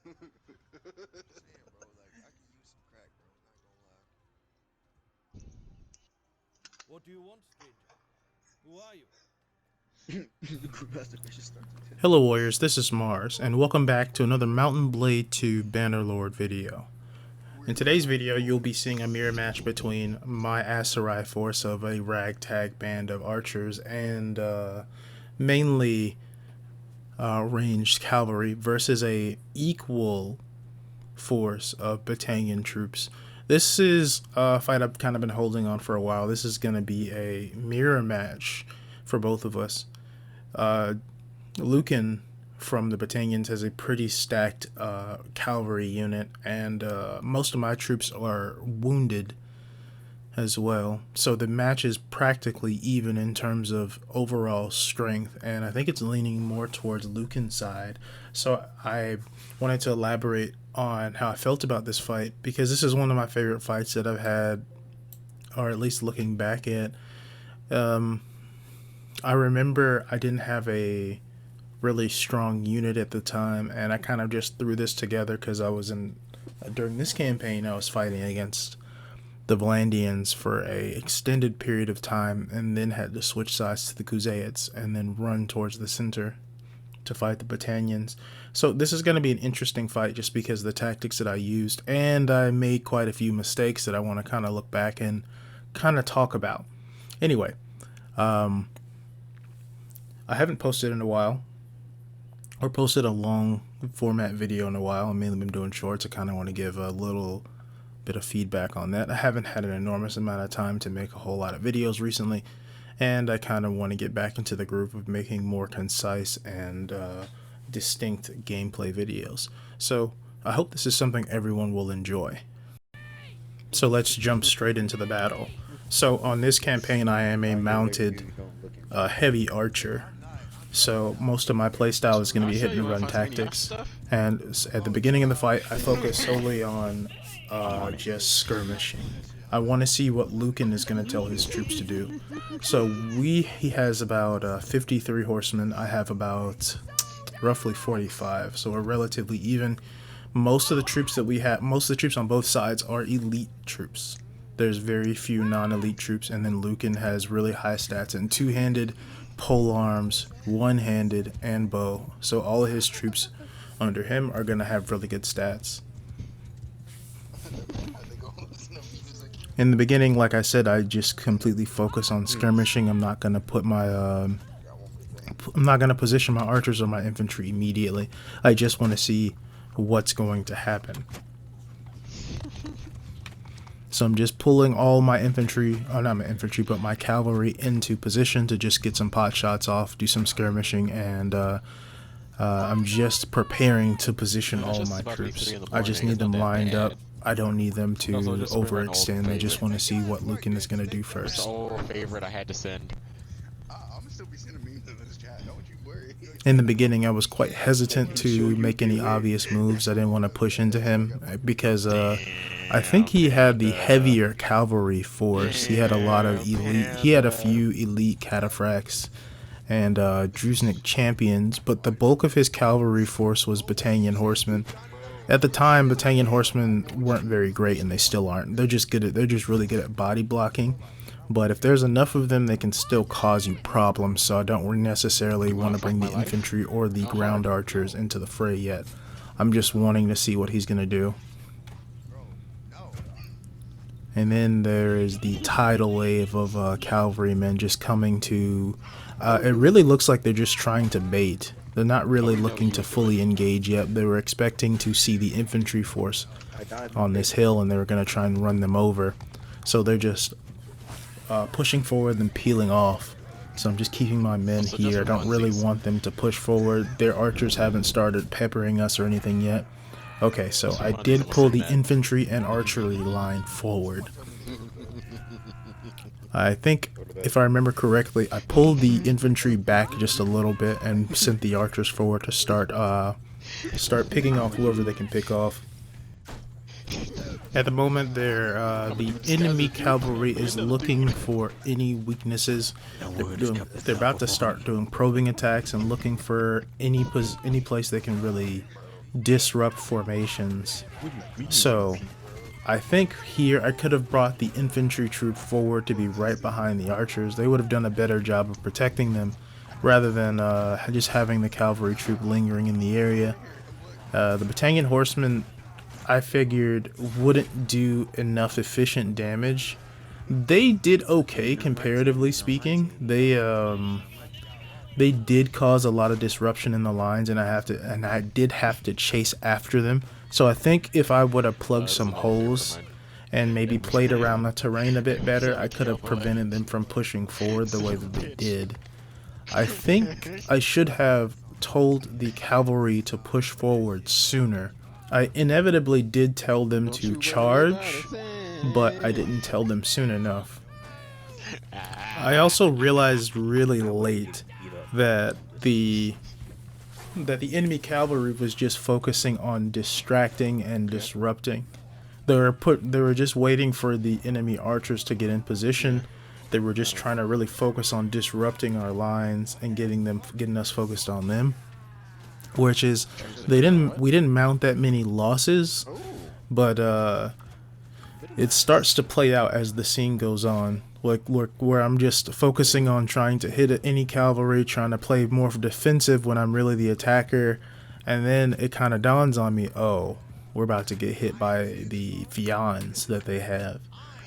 Saying, bro, like I can use some crack, bro. Not gonna lie. What do you want, stranger? Who are you? Hello warriors, this is Mars, and welcome back to another Mountain Blade 2 Bannerlord video. In today's video, you'll be seeing a mirror match between my Aserai force of a ragtag band of archers and mainly ranged cavalry versus a equal force of battalion troops. This is a fight I've kind of been holding on for a while. This is going to be a mirror match for both of us. Lucan from the battalions has a pretty stacked cavalry unit, and most of my troops are wounded as well. So the match is practically even in terms of overall strength, and I think it's leaning more towards Lucan's side. So I wanted to elaborate on how I felt about this fight, because this is one of my favorite fights that I've had, or at least looking back at. I remember I didn't have a really strong unit at the time, and I kind of just threw this together because I was during this campaign I was fighting against the Vlandians for a extended period of time, and then had to switch sides to the Khuzaites and then run towards the center to fight the Battanians. So this is going to be an interesting fight just because of the tactics that I used, and I made quite a few mistakes that I want to kind of look back and kind of talk about. Anyway, I haven't posted in a while, or posted a long format video in a while. I've mainly been doing shorts. I kind of want to give a little bit of feedback on that. I haven't had an enormous amount of time to make a whole lot of videos recently, and I kind of want to get back into the groove of making more concise and distinct gameplay videos. So I hope this is something everyone will enjoy. So let's jump straight into the battle. So on this campaign, I am a mounted heavy archer. So most of my playstyle is going to be hit and run tactics, and at the beginning of the fight I focus solely on just skirmishing. I want to see what Lucan is going to tell his troops to do. So he has about 53 horsemen. I have about roughly 45, so we're relatively even. Most of the troops on both sides are elite troops. There's very few non-elite troops, and then Lucan has really high stats in two-handed, pole arms, one-handed, and bow. So all of his troops under him are going to have really good stats. In the beginning, like I said, I just completely focus on skirmishing. I'm not going to put my I'm not going to position my archers or my infantry immediately. I just want to see what's going to happen. So I'm just pulling all my infantry, not my infantry, but my cavalry into position to just get some pot shots off, do some skirmishing, and I'm just preparing to position all my troops. I just need them lined up. I don't need them to overextend. I just want to see what Lucan is going to do first. It's the old favorite I had to send. I'm still be sending memes in this chat. Don't you worry. In the beginning, I was quite hesitant to make any obvious moves. I didn't want to push into him because I think he had the heavier cavalry force. He had a lot of elite. He had a few elite cataphracts and Druznik champions, but the bulk of his cavalry force was battalion horsemen. At the time, battalion horsemen weren't very great, and they still aren't. They're just really good at body blocking. But if there's enough of them, they can still cause you problems, so I don't necessarily want to bring the infantry or the ground archers into the fray yet. I'm just wanting to see what he's going to do. And then there is the tidal wave of cavalrymen just coming to... it really looks like they're just trying to bait. They're not really looking to fully engage yet. They were expecting to see the infantry force on this hill, and they were going to try and run them over. So they're just pushing forward and peeling off. So I'm just keeping my men here. I don't really want them to push forward. Their archers haven't started peppering us or anything yet. Okay, so I did pull the infantry and archery line forward. I think, if I remember correctly, I pulled the infantry back just a little bit and sent the archers forward to start picking off whoever they can pick off. At the moment, the enemy cavalry is looking for any weaknesses. They're about to start doing probing attacks and looking for any place they can really disrupt formations. So I think here I could have brought the infantry troop forward to be right behind the archers. They would have done a better job of protecting them rather than just having the cavalry troop lingering in the area. The battalion horsemen, I figured, wouldn't do enough efficient damage. They did okay comparatively speaking. They did cause a lot of disruption in the lines, and I did have to chase after them. So I think if I would have plugged some holes and maybe played around the terrain a bit better, I could have prevented them from pushing forward the way that they did. I think I should have told the cavalry to push forward sooner. I inevitably did tell them to charge, but I didn't tell them soon enough. I also realized really late that the enemy cavalry was just focusing on distracting and disrupting. They were just waiting for the enemy archers to get in position. They were just trying to really focus on disrupting our lines and getting us focused on them. Which is, we didn't mount that many losses, but it starts to play out as the scene goes on. Like where I'm just focusing on trying to hit any cavalry, trying to play more defensive when I'm really the attacker, and then it kind of dawns on me, oh, we're about to get hit by the Fians that they have,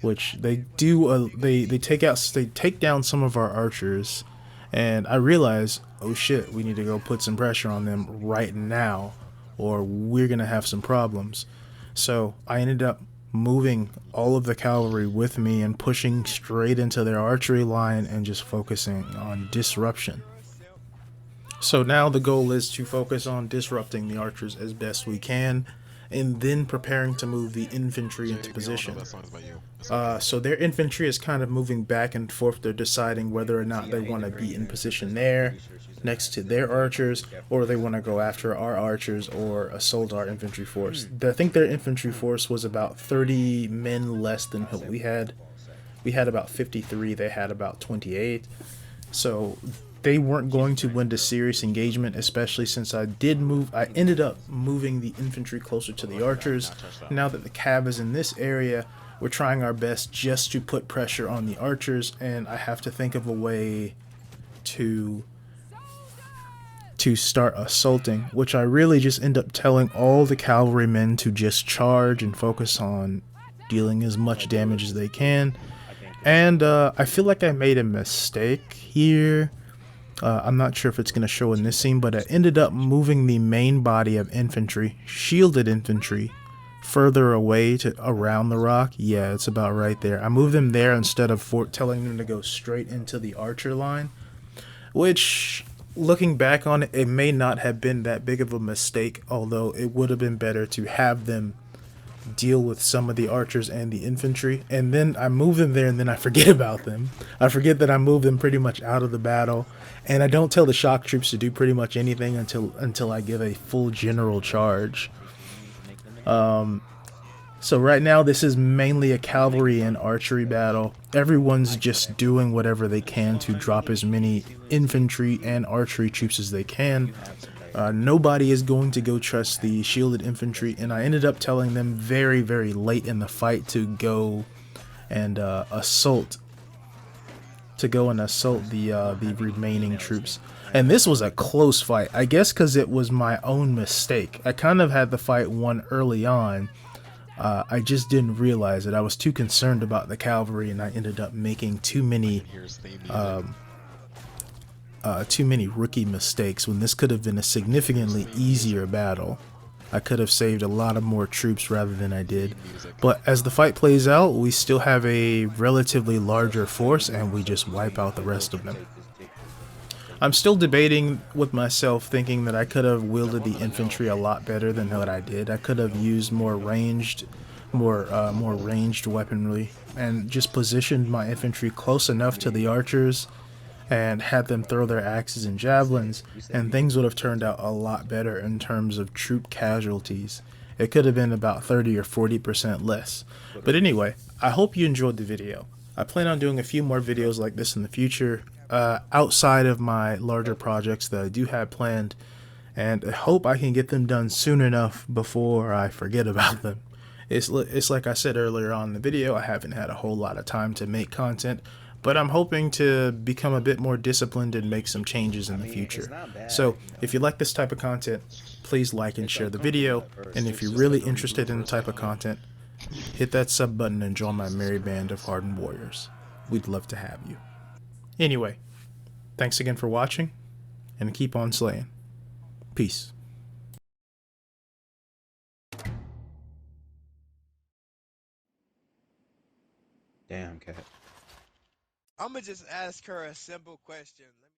which they do. They take down some of our archers, and I realize, oh shit, we need to go put some pressure on them right now, or we're gonna have some problems. So I ended up moving all of the cavalry with me and pushing straight into their archery line and just focusing on disruption. So now the goal is to focus on disrupting the archers as best we can, and then preparing to move the infantry into position. So their infantry is kind of moving back and forth. They're deciding whether or not they want to be in position there next to their archers, or they want to go after our archers or assault our infantry force. I think their infantry force was about 30 men less than what we had. We had about 53, they had about 28. So they weren't going to win the serious engagement, especially since I ended up moving the infantry closer to the archers. Now that the cav is in this area, we're trying our best just to put pressure on the archers, and I have to think of a way to start assaulting, which I really just end up telling all the cavalrymen to just charge and focus on dealing as much damage as they can. And I feel like I made a mistake here. I'm not sure if it's going to show in this scene, but I ended up moving the main body of infantry, shielded infantry, further away to around the rock. Yeah, it's about right there. I moved them there instead of telling them to go straight into the archer line, which, looking back on it, it may not have been that big of a mistake, although it would have been better to have them deal with some of the archers and the infantry, and then I move them there and then I forget about them. I forget that I moved them pretty much out of the battle, and I don't tell the shock troops to do pretty much anything until I give a full general charge. So right now this is mainly a cavalry and archery battle. Everyone's just doing whatever they can to drop as many infantry and archery troops as they can. Nobody is going to go trust the shielded infantry, and I ended up telling them very, very late in the fight to go and assault the remaining troops. And this was a close fight, I guess, because it was my own mistake. I kind of had the fight won early on. I just didn't realize it. I was too concerned about the cavalry, and I ended up making too many rookie mistakes when this could have been a significantly easier battle. I could have saved a lot of more troops rather than I did. But as the fight plays out, we still have a relatively larger force, and we just wipe out the rest of them. I'm still debating with myself, thinking that I could have wielded the infantry a lot better than what I did. I could have used more ranged weaponry and just positioned my infantry close enough to the archers and had them throw their axes and javelins, and things would have turned out a lot better in terms of troop casualties. It could have been about 30 or 40% less. But anyway, I hope you enjoyed the video. I plan on doing a few more videos like this in the future, outside of my larger projects that I do have planned, and I hope I can get them done soon enough before I forget about them. It's like I said earlier on in the video, I haven't had a whole lot of time to make content, but I'm hoping to become a bit more disciplined and make some changes in the future. So if you like this type of content, please like and share the video, and if you're really interested in the type of content, hit that sub button and join my merry band of hardened warriors. We'd love to have you. Anyway, thanks again for watching, and keep on slaying. Peace. Damn, cat. I'm gonna just ask her a simple question.